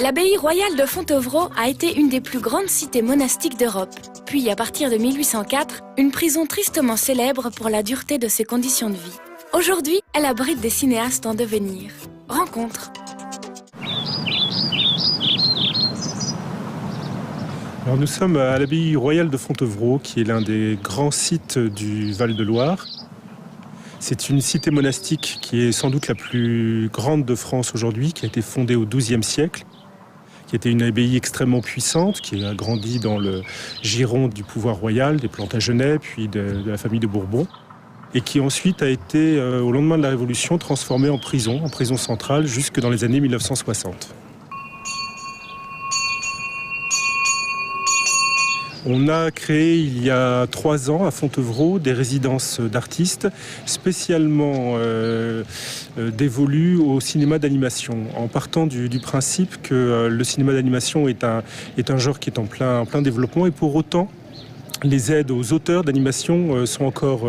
L'abbaye royale de Fontevraud a été une des plus grandes cités monastiques d'Europe. Puis, à partir de 1804, une prison tristement célèbre pour la dureté de ses conditions de vie. Aujourd'hui, elle abrite des cinéastes en devenir. Rencontre. Alors nous sommes à l'abbaye royale de Fontevraud, qui est l'un des grands sites du Val-de-Loire. C'est une cité monastique qui est sans doute la plus grande de France aujourd'hui, qui a été fondée au XIIe siècle, qui était une abbaye extrêmement puissante, qui a grandi dans le giron du pouvoir royal, des Plantagenets, puis de la famille de Bourbon, et qui ensuite a été, au lendemain de la Révolution, transformée en prison centrale, jusque dans les années 1960. On a créé il y a 3 ans à Fontevraud des résidences d'artistes spécialement dévolues au cinéma d'animation, en partant du principe que le cinéma d'animation est un genre qui est en plein développement, et pour autant les aides aux auteurs d'animation sont encore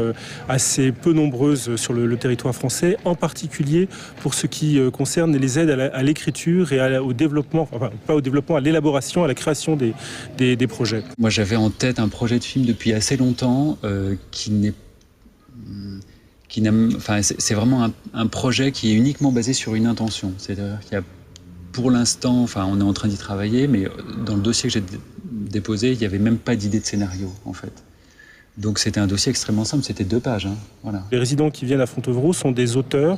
assez peu nombreuses sur le territoire français, en particulier pour ce qui concerne les aides à l'écriture et au développement, enfin pas au développement, à l'élaboration, à la création des projets. Moi j'avais en tête un projet de film depuis assez longtemps c'est vraiment un projet qui est uniquement basé sur une intention. C'est-à-dire qu'il y a pour l'instant, on est en train d'y travailler, mais dans le dossier que j'ai déposé, il n'y avait même pas d'idée de scénario, en fait. Donc c'était un dossier extrêmement simple, c'était 2 pages. Voilà. Les résidents qui viennent à Fontevraud sont des auteurs,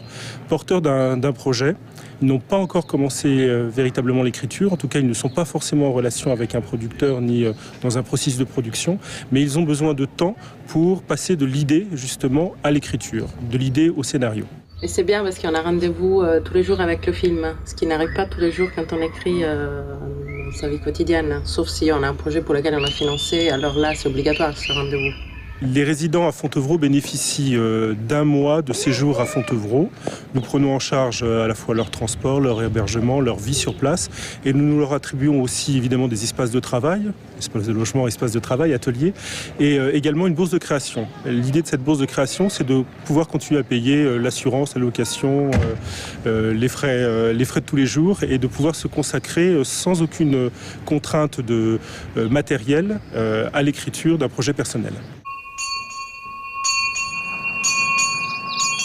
porteurs d'un projet. Ils n'ont pas encore commencé véritablement l'écriture, en tout cas ils ne sont pas forcément en relation avec un producteur ni dans un processus de production, mais ils ont besoin de temps pour passer de l'idée justement à l'écriture, de l'idée au scénario. Et c'est bien parce qu'on a rendez-vous tous les jours avec le film, ce qui n'arrive pas tous les jours quand on écrit sa vie quotidienne, sauf si on a un projet pour lequel on a financé, alors là c'est obligatoire ce rendez-vous. Les résidents à Fontevraud bénéficient d'1 mois de séjour à Fontevraud. Nous prenons en charge à la fois leur transport, leur hébergement, leur vie sur place, et nous leur attribuons aussi évidemment des espaces de travail, espaces de logement, espaces de travail, ateliers, et également une bourse de création. L'idée de cette bourse de création, c'est de pouvoir continuer à payer l'assurance, la location, les frais de tous les jours, et de pouvoir se consacrer sans aucune contrainte de matériel à l'écriture d'un projet personnel.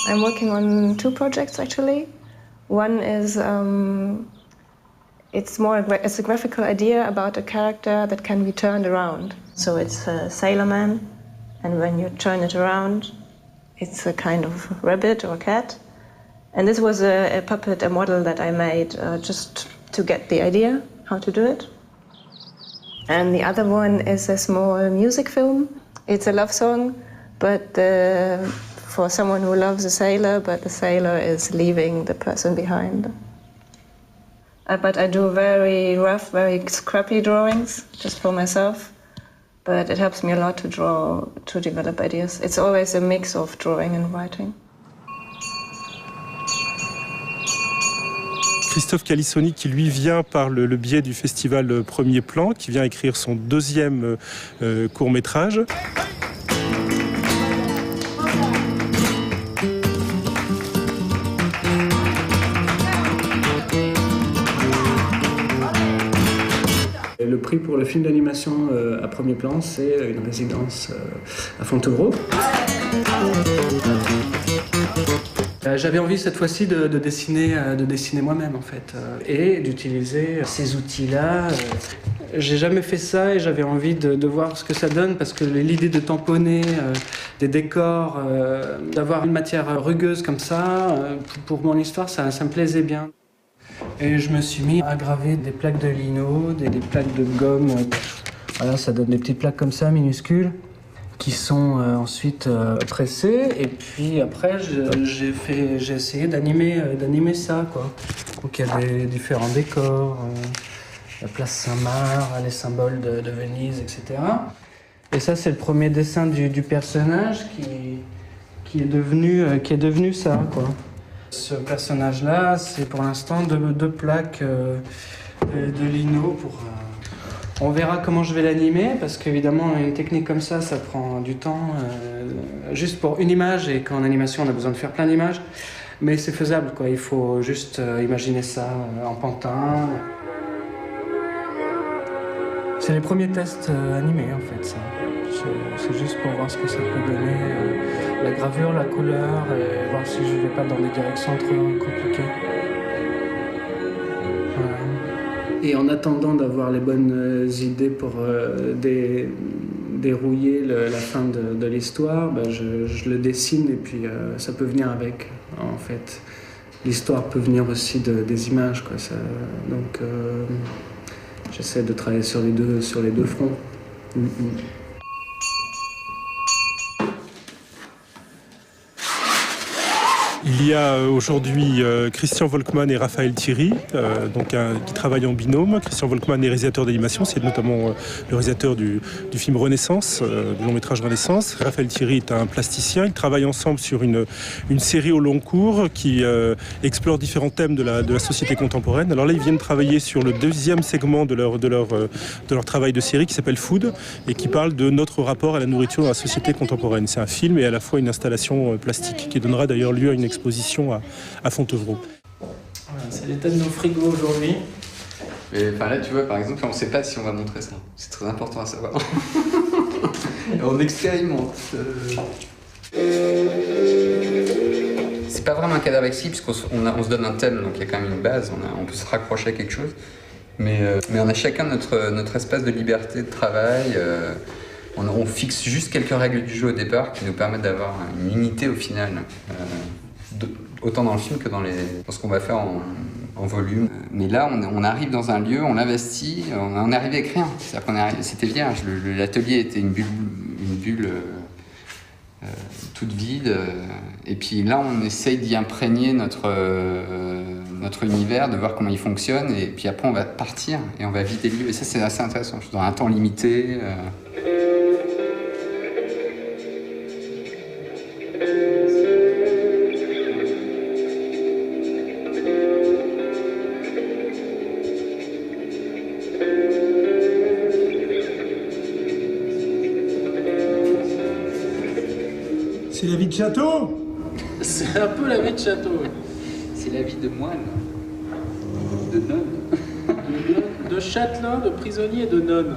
I'm working on 2 projects actually. One is it's a graphical idea about a character that can be turned around. So it's a sailor man, and when you turn it around, it's a kind of rabbit or cat. And this was a puppet, a model that I made just to get the idea how to do it. And the other one is a small music film. It's a love song, but for someone who loves a sailor, but the sailor is leaving the person behind. But I do very rough, very scrappy drawings, just for myself. But it helps me a lot to develop ideas. It's always a mix of drawing and writing. Christophe Calissoni, qui lui vient par le biais du festival Premier Plan, qui vient écrire son 2e court-métrage. Le prix pour le film d'animation à Premier Plan, c'est une résidence à Fontevraud. J'avais envie cette fois-ci de dessiner moi-même en fait, et d'utiliser ces outils-là. J'ai jamais fait ça et j'avais envie de voir ce que ça donne, parce que l'idée de tamponner des décors, d'avoir une matière rugueuse comme ça, pour mon histoire, ça me plaisait bien. Et je me suis mis à graver des plaques de lino, des plaques de gomme. Voilà, ça donne des petites plaques comme ça, minuscules, qui sont ensuite pressées. Et puis après, j'ai essayé d'animer ça, quoi. Donc il y avait différents décors, la place Saint-Marc, les symboles de Venise, etc. Et ça, c'est le premier dessin du personnage qui est devenu ça, quoi. Ce personnage-là, c'est pour l'instant 2 plaques de lino pour... On verra comment je vais l'animer, parce qu'évidemment, une technique comme ça prend du temps, juste pour une image, et qu'en animation, on a besoin de faire plein d'images. Mais c'est faisable, quoi. Il faut juste imaginer ça en pantin. C'est les premiers tests animés en fait, ça. C'est juste pour voir ce que ça peut donner, la gravure, la couleur, et voir si je vais pas dans des directions trop compliquées. Ouais. Et en attendant d'avoir les bonnes idées pour dérouiller la fin de l'histoire, ben je le dessine et puis ça peut venir avec, en fait. L'histoire peut venir aussi des images, quoi. Donc j'essaie de travailler sur les deux fronts. Il y a aujourd'hui Christian Volkmann et Raphaël Thierry, qui travaillent en binôme. Christian Volkmann est réalisateur d'animation, c'est notamment le réalisateur du film Renaissance, du long-métrage Renaissance. Raphaël Thierry est un plasticien. Ils travaillent ensemble sur une série au long cours qui explore différents thèmes de la société contemporaine. Alors là, ils viennent travailler sur le deuxième segment de leur travail de série qui s'appelle Food et qui parle de notre rapport à la nourriture dans la société contemporaine. C'est un film et à la fois une installation plastique qui donnera d'ailleurs lieu à une exposition à Fontevraud. Voilà, c'est l'état de nos frigos aujourd'hui. Mais là, tu vois, par exemple, on ne sait pas si on va montrer ça. C'est très important à savoir. On expérimente. C'est pas vraiment un cadavre exquis, puisqu'on se donne un thème, donc il y a quand même une base, on peut se raccrocher à quelque chose. Mais on a chacun notre espace de liberté de travail. On fixe juste quelques règles du jeu au départ qui nous permettent d'avoir une unité au final. Autant dans le film que dans ce qu'on va faire en volume. Mais là, on arrive dans un lieu, on l'investit, on est arrivé avec rien. C'était vierge, l'atelier était une bulle toute vide. Et puis là, on essaye d'y imprégner notre univers, de voir comment il fonctionne. Et puis après, on va partir et on va vider le lieu. Et ça, c'est assez intéressant. Dans un temps limité. C'est la vie de château. C'est un peu la vie de château. C'est la vie de moine, de nonne. De châtelain, de prisonnier et de nonne.